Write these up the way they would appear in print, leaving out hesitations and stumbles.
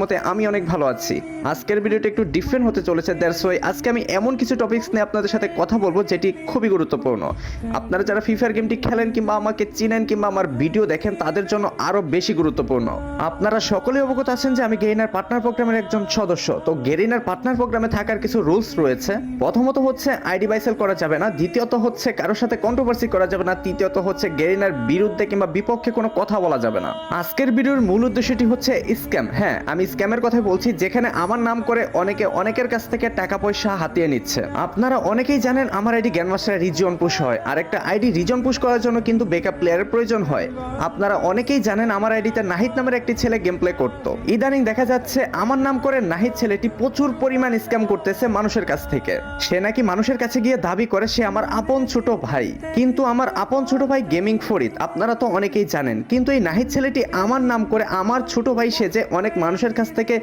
মতে আমি অনেক ভালো আছি। আজকের ভিডিওটা একটু ডিফারেন্ট হতে চলেছে, দ্যাটস ওয়াই আজকে আমি এমন কিছু টপিকস নিয়ে আপনাদের সাথে কথা বলবো যেটি খুবই গুরুত্বপূর্ণ। আপনারা যারা ফ্রি ফায়ার গেমটি খেলেন কিংবা আমাকে চিনেন কিংবা আমার ভিডিও দেখেন তাদের জন্য আরো বেশি গুরুত্বপূর্ণ। আপনারা সকলেই অবগত আছেন যে আমি গেরিনার পার্টনার প্রোগ্রামের একজন সদস্য। তো গেরিনার পার্টনার প্রোগ্রামে থাকার কিছু রুলস রয়েছে। প্রথমত হচ্ছে আইডি বাইসেল করা যাবে না, দ্বিতীয়ত হচ্ছে কারোর সাথে কন্ট্রোভার্সি করা যাবে না, তৃতীয়ত হচ্ছে গেরিনার বিরুদ্ধে কিংবা বিপক্ষে কোনো কথা বলা যাবে না। আজকের ভিডিওর মূল উদ্দেশ্যটি হচ্ছে স্ক্যাম। হ্যাঁ, আমি স্ক্যামের কথা বলছি, যেখানে আমার নাম করে অনেকের কাছ থেকে টাকা পয়সা হাতিয়ে নিচ্ছে। আপনারা অনেকেই জানেন আমার আইডি গ্র্যান্ডমাস্টার রিজন পুশ হয়, আর একটা আইডি রিজন পুশ করার জন্য কিন্তু ব্যাকআপ প্লেয়ারের প্রয়োজন হয়। আপনারা অনেকেই জানেন আমার আইডিতে নাহিদ নামের একটি ছেলে গেম প্লে করতো। ইদানিং দেখা যাচ্ছে আমার নাম করে নাহিদ ছেলেটি প্রচুর পরিমাণ স্ক্যাম করতেছে মানুষের কাছ থেকে। সে নাকি মানুষের কাছে গিয়ে দাবি করে সে আমার আপন ছোট ভাই, কিন্তু আমার আপন ছোট ভাই গেমিং ফরিদ আপনারা তো অনেকেই জানেন। কিন্তু এই নাহিদ ছেলেটি আমার নাম করে আমার ছোট ভাই সেজে অনেক মানুষের কাছ থেকে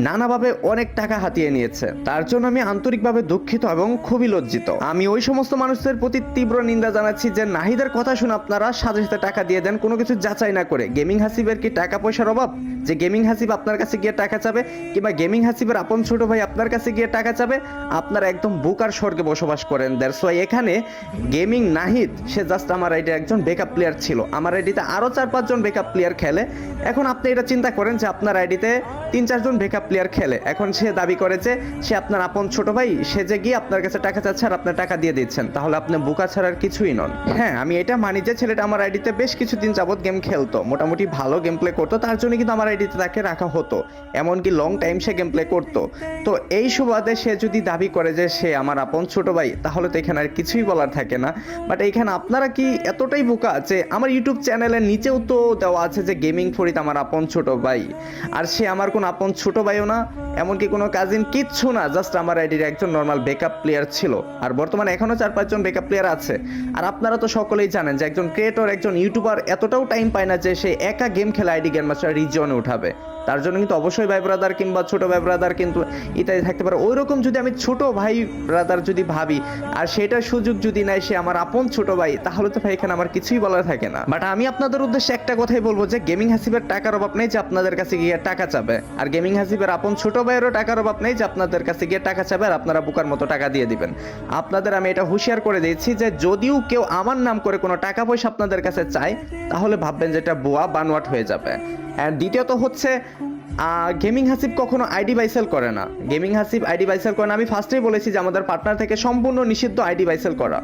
নানাভাবে অনেক টাকা হাতিয়ে নিয়েছে। তার জন্য আমি আন্তরিকভাবে দুঃখিত এবং খুবই লজ্জিত। আমি ওই সমস্ত মানুষদের প্রতি তীব্র নিন্দা জানাচ্ছি যে নাহিদের কথা শুনে আপনারা সাথে সাথে টাকা দিয়ে দেন কোনো কিছু যাচাই না করে। গেমিং হাসিবের কি টাকা পয়সার অভাব যে গেমিং হাসিব আপনার কাছে গিয়ে টাকা চাবে, কিংবা গেমিং হাসিবের আপন ছোট ভাই আপনার কাছে গিয়ে টাকা চাবে? আপনারা একদম বুকার স্বর্গে বসবাস করেন। দ্যাটস ওয়াই এখানে গেমিং নাহিদ সে জাস্ট আমার আইডি একজন ব্যাকআপ প্লেয়ার ছিল। আমার আইডিতে আরো 4-5 জন ব্যাকআপ প্লেয়ার খেলে। এখন আপনি এটা চিন্তা করেন যে আপনার আইডিতে 3-4 জন ব্যাকআপ প্লেয়ার খেলে, এখন সে দাবি করে যে সে আপনার আপন ছোট ভাই, সে যে গিয়ে আপনার কাছে টাকা চাচ্ছে আর আপনার টাকা দিয়ে দিচ্ছেন, তাহলে আপনি বোকা ছাড়ার কিছুই নন। হ্যাঁ, আমি এটা মানি যে ছেলেটা আমার আইডিতে বেশ কিছুদিন যাবত গেম খেলতো, মোটামুটি ভালো গেম প্লে করতো, তার জন্য কিন্তু আমার আইডিতে তাকে রাখা হতো, এমনকি লং টাইম সে গেম প্লে করতো। তো এই সুবাদে সে যদি দাবি করে যে সে আমার আপন ছোট ভাই, তাহলে তো এখানে আর কিছুই বলার থাকে না। বাট এইখানে আপনারা কি এতটাই বোকা যে আমার ইউটিউব চ্যানেলের নিচেও তো দেওয়া আছে যে গেমিং ফরিদ আমার আপন ছোট ভাই, আর সে আমার কোন আপন ছোট ভাইও না, এমনকি কোনো কাজিন, কিচ্ছু না, জাস্ট আমার আইডির একজন নর্মাল ব্যাকআপ প্লেয়ার ছিল। আর বর্তমানে এখনো 4-5 জন ব্যাকআপ প্লেয়ার আছে। আর আপনারা তো সকলেই জানেন যে একজন ক্রিয়েটর, একজন ইউটিউবার এতটাও টাইম পায় না যে সে একা গেম খেলা আইডি গ্র্যান্ডমাস্টার রিজনে উঠাবে। তার জন্য কিন্তু অবশ্যই ভাই ব্রাদার কিংবা ছোট ভাই ব্রাদার কিন্তু ইত্যাদি থাকতে পারে। ওই রকম যদি আমি ছোট ভাই ব্রাদার যদি ভাবি আর সেটার সুযোগ যদি নেয় সে আমার আপন ছোট ভাই, তাহলে তো ভাই এখানে আমার কিছুই বলার থাকে না। বাট আমি আপনাদের উদ্দেশ্যে একটা কথাই বলবো যে গেমিং হাসিবের টাকার অভাব নেই যে আপনাদের কাছে গিয়ে টাকা চাবে, আর গেমিং হাসিবের আপন ছোট ভাইয়েরও টাকার অভাব নেই যে আপনাদের কাছে গিয়ে টাকা চাবে আর আপনারা বুকার মতো টাকা দিয়ে দিবেন। আপনাদের আমি এটা হুঁশিয়ার করে দিয়েছি যে যদিও কেউ আমার নাম করে কোনো টাকা পয়সা আপনাদের কাছে চায়, তাহলে ভাববেন যে এটা বুয়া বানোয়াট হয়ে যাবে। আর দ্বিতীয়ত হচ্ছে গেমিং হাসিব কখনো আইডি বাইসেল করে না। গেমিং হাসিব আইডি বাইসেল করে না। আমি ফার্স্টেই বলেছি যে আমাদের পার্টনার থেকে সম্পূর্ণ নিষিদ্ধ আইডি বাইসেল করা।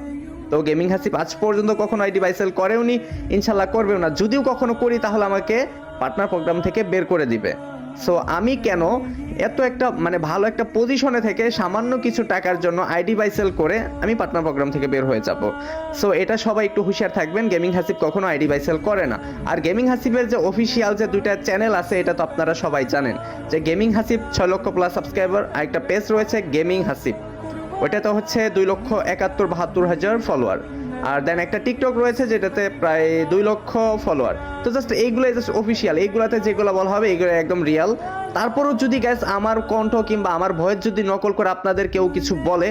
তো গেমিং হাসিব আজ পর্যন্ত কখনো আইডি বাইসেল করেওনি, ইনশাল্লাহ করবেও না। যদিও কখনো করি তাহলে আমাকে পার্টনার প্রোগ্রাম থেকে বের করে দিবে। সো আমি কেন এত একটা ভালো একটা পজিশনে থেকে সামান্য কিছু টাকার জন্য আইডি বাইসেল করে আমি পার্টনার প্রোগ্রাম থেকে বের হয়ে যাব? সো এটা সবাই একটু হুঁশিয়ার থাকবেন, গেমিং হাসিব কখনো আইডি বাইসেল করে না। আর গেমিং হাসিবের যে অফিসিয়াল যে 2টা চ্যানেল আছে এটা তো আপনারা সবাই জানেন যে গেমিং হাসিব 6 লক্ষ প্লাস সাবস্ক্রাইবার, আর একটা পেজ রয়েছে গেমিং হাসিব, ওইটাতে হচ্ছে 2,71,72,000 ফলোয়ার। আর দেন একটা টিকটক রয়েছে যেটাতে প্রায় 2 লক্ষ ফলোয়ার। তো জাস্ট এইগুলোই জাস্ট অফিসিয়াল, এইগুলাতে যেগুলো বলা হবে এইগুলো একদম রিয়াল। তারপরও যদি গাইস আমার কণ্ঠ কিংবা আমার ভয়েস যদি নকল করে আপনাদের কেউ কিছু বলে,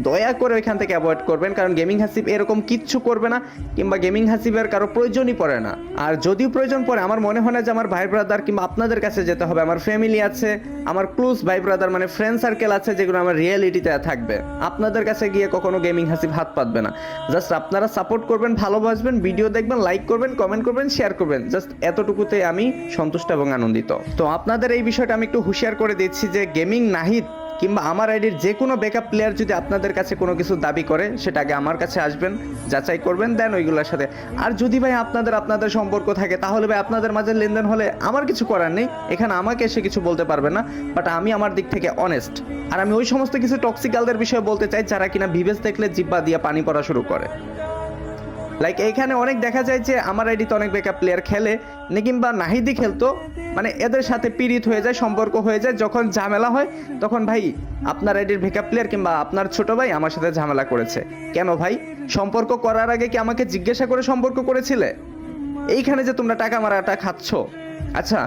দয়া করে ওইখান থেকে অ্যাভয়েড করবেন, কারণ গেমিং হাসিব এরকম কিচ্ছু করবে না, কিংবা গেমিং হাসিবের কারো প্রয়োজনই পড়ে না। আর যদিও প্রয়োজন পড়ে, আমার মনে হয় না যে আমার ভাই ব্রাদার কিংবা আপনাদের কাছে যেতে হবে। আমার ফ্যামিলি আছে, আমার ক্লোজ ভাই ব্রাদার ফ্রেন্ড সার্কেল আছে, যেগুলো আমার রিয়েলিটিতে থাকবে। আপনাদের কাছে গিয়ে কখনো গেমিং হাসিব হাত পাতবে না। জাস্ট আপনারা সাপোর্ট করবেন, ভালোবাসবেন, ভিডিও দেখবেন, লাইক করবেন, কমেন্ট করবেন, শেয়ার করবেন, জাস্ট এতটুকুতে আমি সন্তুষ্ট এবং আনন্দিত। তো আপনাদের এই বিষয়টা আমি একটু হুঁশিয়ার করে দিচ্ছি যে গেমিং নাহিদ কিংবা আমার আইডির যে কোনো ব্যাকআপ প্লেয়ার যদি আপনাদের কাছে কোনো কিছু দাবি করে, সেটা আগে আমার কাছে আসবেন, যাচাই করবেন, দেন ওইগুলোর সাথে। আর যদি ভাই আপনাদের সম্পর্ক থাকে, তাহলে ভাই আপনাদের মাঝে লেনদেন হলে আমার কিছু করার নেই, এখানে আমাকে এসে কিছু বলতে পারবে না। বাট আমি আমার দিক থেকে অনেস্ট। আর আমি ওই সমস্ত কিছু টক্সিকালদের বিষয়ে বলতে চাই যারা কিনা ভিভেস দেখলে জিব্বা দিয়ে পানি পড়া শুরু করে। লাইক এইখানে অনেক দেখা যায় যে আমার আইডিতে অনেক ব্যাকআপ প্লেয়ার খেলে কিংবা নাহিদি খেলতো, এদের সাথে পীড়িত হয়ে যায়, সম্পর্ক হয়ে যায়। যখন ঝামেলা হয় তখন ভাই আপনার আইডির ব্যাকআপ প্লেয়ার কিংবা আপনার ছোট ভাই আমার সাথে ঝামেলা করেছে। কেন ভাই? সম্পর্ক করার আগে কি আমাকে জিজ্ঞাসা করে সম্পর্ক করেছিলে? এইখানে যে তোমরা টাকা মারাটা খাচ্ছ। আচ্ছা,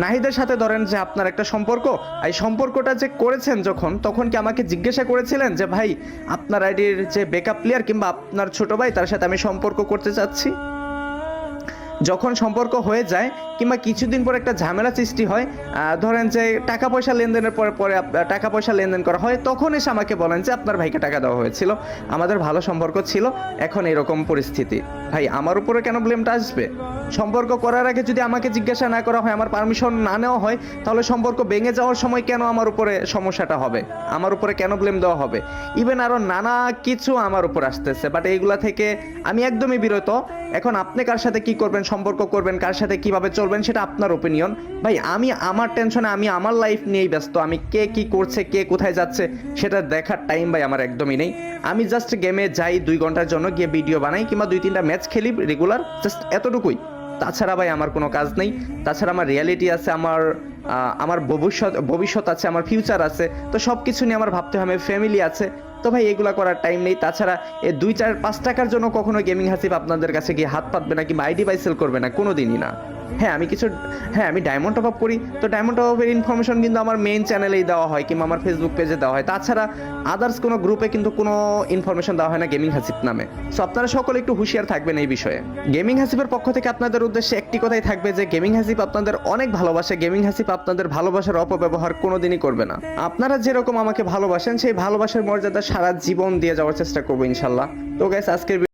নাহিদের সাথে ধরেন যে আপনার একটা সম্পর্ক, এই সম্পর্কটা যে করেছেন তখন কি আমাকে জিজ্ঞাসা করেছিলেন যে ভাই আপনার আইডির যে ব্যাকআপ প্লেয়ার কিংবা আপনার ছোট ভাই তার সাথে আমি সম্পর্ক করতে চাচ্ছি? যখন সম্পর্ক হয়ে যায় কিংবা কিছুদিন পর একটা ঝামেলা সৃষ্টি হয়, ধরেন যে টাকা পয়সা লেনদেনের পরে পরে টাকা পয়সা লেনদেন করা হয়, তখন এসে আমাকে বলেন যে আপনার ভাইকে টাকা দেওয়া হয়েছিল, আমাদের ভালো সম্পর্ক ছিল, এখন এরকম পরিস্থিতি। ভাই আমার উপরে কেন ব্লেমটা আসবে? সম্পর্ক করার আগে যদি আমাকে জিজ্ঞাসা না করা হয়, আমার পারমিশন না নেওয়া হয়, তাহলে সম্পর্ক ভেঙে যাওয়ার সময় কেন আমার উপরে সমস্যাটা হবে? আমার উপরে কেন ব্লেম দেওয়া হবে? ইভেন আরো নানা কিছু আমার উপর আসতেছে, বাট এইগুলা থেকে আমি একদমই বিরত। এখন আপনি কার সাথে কি করবেন, সম্পর্ক করবেন, কার সাথে কিভাবে চলবেন, সেটা আপনার ওপিনিয়ন। ভাই আমি আমার টেনশনে, আমি আমার লাইফ নিয়েই ব্যস্ত। আমি কে কি করছে, কে কোথায় যাচ্ছে, সেটা দেখার টাইম ভাই আমার একদমই নেই। আমি জাস্ট গেমে যাই 2 ঘন্টার জন্য, গিয়ে ভিডিও বানাই কিংবা 2-3টা ম্যাচ খেলি রেগুলার, জাস্ট এতটুকুই। তাছাড়া ভাই আমার কোনো কাজ নেই। তাছাড়া আমার রিয়ালিটি আছে, আমার ভবিষ্যৎ আছে, আমার ফিউচার আছে। তো সব কিছু নিয়ে আমার ভাবতে হয়, আমার ফ্যামিলি আছে। তো ভাই এগুলা করার টাইম নেই। তাছাড়া এই 2-4-5 টাকার জন্য কখনো গেমিং হাসিব আপনাদের কাছে গিয়ে হাত পাতবে না কিংবা আইডি বাই সেল করবে না, কোনোদিনই না। হ্যাঁ আমি ডায়মন্ড টপ আপ করি, তো ডায়মন্ড টপ আপের ইনফরমেশন কিন্তু আমার মেইন চ্যানেলেই দেওয়া হয় কিংবা আমার ফেসবুক পেজে দেওয়া হয়। তাছাড়া আদার্স কোনো গ্রুপে কিন্তু কোনো ইনফরমেশন দেওয়া হয় না গেমিং হাসিব নামে। সো আপনারা সকলে একটু হুঁশিয়ার থাকবেন এই বিষয়ে। গেমিং হাসিবের পক্ষ থেকে আপনাদের উদ্দেশ্যে একটি কথাই থাকবে যে গেমিং হাসিব আপনাদের অনেক ভালোবাসে। গেমিং হাসিব আপনাদের ভালোবাসার অপব্যবহার কোনোদিনই করবে না। আপনারা যেরকম আমাকে ভালোবাসেন, সেই ভালোবাসার মর্যাদা সারা জীবন দিয়ে যাওয়ার চেষ্টা করবো ইনশাল্লাহ। তো গাইস, আজকের